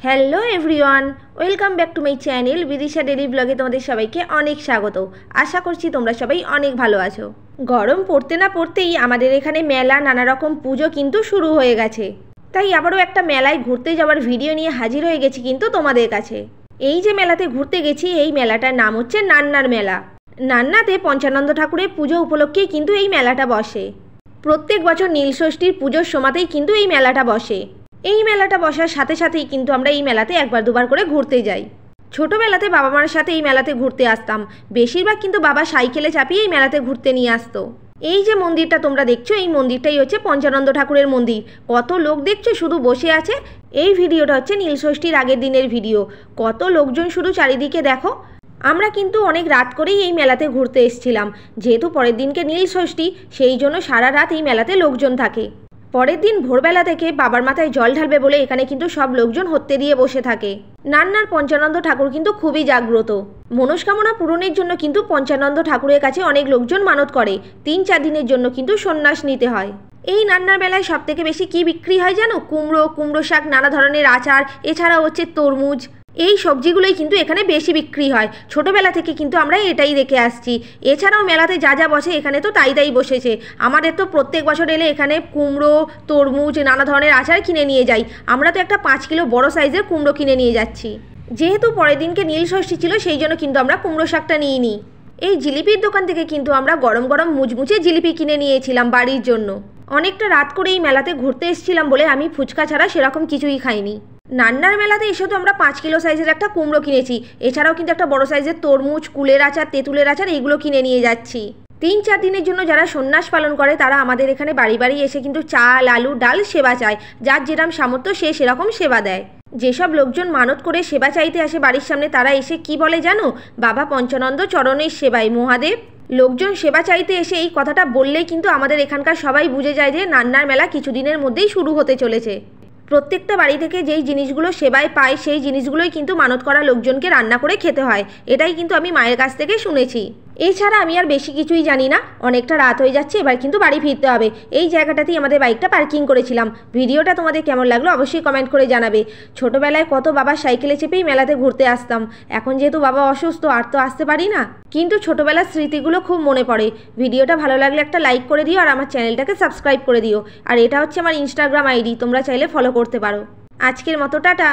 Hello everyone, welcome back to my channel Bidisha daily ব্লগে তোমাদের সবাইকে অনেক স্বাগত। আশা করছি তোমরা সবাই অনেক ভালো আছো। গরম পড়তে না পড়তেই আমাদের এখানে মেলা, নানা রকম পুজো কিন্তু শুরু হয়ে গেছে। তাই আবারও একটা মেলায় ঘুরতে যাওয়ার ভিডিও নিয়ে হাজির হয়ে গেছি কিন্তু তোমাদের কাছে। এই যে মেলাতে ঘুরতে গেছি, এই মেলাটার নাম হচ্ছে নান্নার মেলা। নান্নাতে পঞ্চানন্দ ঠাকুরের পুজো উপলক্ষেই কিন্তু এই মেলাটা বসে। প্রত্যেক বছর নীলষষ্ঠীর পুজোর সময়তেই কিন্তু এই মেলাটা বসে। এই মেলাটা বসার সাথে সাথেই কিন্তু আমরা এই মেলাতে একবার দুবার করে ঘুরতে যাই। ছোটোবেলাতে বাবা মার সাথে এই মেলাতে ঘুরতে আসতাম। বেশিরভাগ কিন্তু বাবা সাইকেলে চাপিয়ে এই মেলাতে ঘুরতে নিয়ে আসতো। এই যে মন্দিরটা তোমরা দেখছো, এই মন্দিরটাই হচ্ছে পঞ্চানন্দ ঠাকুরের মন্দির। কত লোক দেখছো শুধু বসে আছে। এই ভিডিওটা হচ্ছে নীলষষ্ঠীর আগের দিনের ভিডিও। কত লোকজন শুধু চারিদিকে দেখো। আমরা কিন্তু অনেক রাত করেই এই মেলাতে ঘুরতে এসেছিলাম। যেহেতু পরের দিনকে নীলষষ্ঠী, সেই জন্য সারা রাত এই মেলাতে লোকজন থাকে। পরের দিন ভোরবেলা থেকে বাবার মাথায় জল ঢালবে বলে এখানে কিন্তু সব লোকজন হত্যে দিয়ে বসে থাকে। নান্নার পঞ্চানন্দ ঠাকুর কিন্তু খুবই জাগ্রত। মনস্কামনা পূরণের জন্য কিন্তু পঞ্চানন্দ ঠাকুরের কাছে অনেক লোকজন মানত করে। 3-4 দিনের জন্য কিন্তু সন্ন্যাস নিতে হয়। এই নান্নার মেলায় সব থেকে বেশি কি বিক্রি হয় জানো? কুমড়ো শাক, নানা ধরনের আচার, এছাড়াও হচ্ছে তরমুজ। এই সবজিগুলোই কিন্তু এখানে বেশি বিক্রি হয়। ছোটোবেলা থেকে কিন্তু আমরা এটাই দেখে আসছি। এছাড়াও মেলাতে যা যা বসে এখানে তো তাই বসেছে। আমাদের তো প্রত্যেক বছর এলে এখানে কুমড়ো, তরমুজ, নানা ধরনের আচার কিনে নিয়ে যাই। আমরা তো একটা 5 কিলো বড় সাইজের কুমড়ো কিনে নিয়ে যাচ্ছি। যেহেতু পরের দিনকে নীলষষ্ঠী ছিল, সেই জন্য কিন্তু আমরা কুমড়ো শাকটা নিয়ে নিই। এই জিলিপির দোকান থেকে কিন্তু আমরা গরম গরম মুচমুচে জিলিপি কিনে নিয়েছিলাম বাড়ির জন্য। অনেকটা রাত করে এই মেলাতে ঘুরতে এসেছিলাম বলে আমি ফুচকা ছাড়া সেরকম কিছুই খাইনি। নান্নার মেলাতে এসে তো আমরা 5 কিলো সাইজের একটা কুমড়ো কিনেছি। এছাড়াও কিন্তু একটা বড় সাইজের তরমুজ, কুলের আচার, তেঁতুলের আচার এইগুলো কিনে নিয়ে যাচ্ছি। 3-4 দিনের জন্য যারা সন্ন্যাস পালন করে তারা আমাদের এখানে বাড়ি বাড়ি এসে কিন্তু চাল, আলু, ডাল সেবা চায়। যার যেরকম সামর্থ্য সে সেরকম সেবা দেয়। যেসব লোকজন মানত করে সেবা চাইতে আসে বাড়ির সামনে, তারা এসে কি বলে জানো? বাবা পঞ্চানন্দ চরণের সেবায় মহাদেব। লোকজন সেবা চাইতে এসে এই কথাটা বললেই কিন্তু আমাদের এখানকার সবাই বুঝে যায় যে নান্নার মেলা কিছুদিনের মধ্যেই শুরু হতে চলেছে। প্রত্যেকটা বাড়ি থেকে যেই জিনিসগুলো সেবায় পায় সেই জিনিসগুলোই কিন্তু মানত করা লোকজনকে রান্না করে খেতে হয়। এটাই কিন্তু আমি মায়ের কাছ থেকে শুনেছি। এছাড়া আমি আর বেশি কিছুই জানি না। অনেকটা রাত হয়ে যাচ্ছে, এবার কিন্তু বাড়ি ফিরতে হবে। এই জায়গাটাতেই আমাদের বাইকটা পার্কিং করেছিলাম। ভিডিওটা তোমাদের কেমন লাগলো অবশ্যই কমেন্ট করে জানাবে। ছোটোবেলায় কত বাবা সাইকেলে চেপেই মেলাতে ঘুরতে আসতাম। এখন যেহেতু বাবা অসুস্থ, আর তো আসতে পারি না, কিন্তু ছোটোবেলার স্মৃতিগুলো খুব মনে পড়ে। ভিডিওটা ভালো লাগলে একটা লাইক করে দিও, আর আমার চ্যানেলটাকে সাবস্ক্রাইব করে দিও। আর এটা হচ্ছে আমার ইনস্টাগ্রাম আইডি, তোমরা চাইলে ফলো করতে পারো। আজকের মতো টাটা।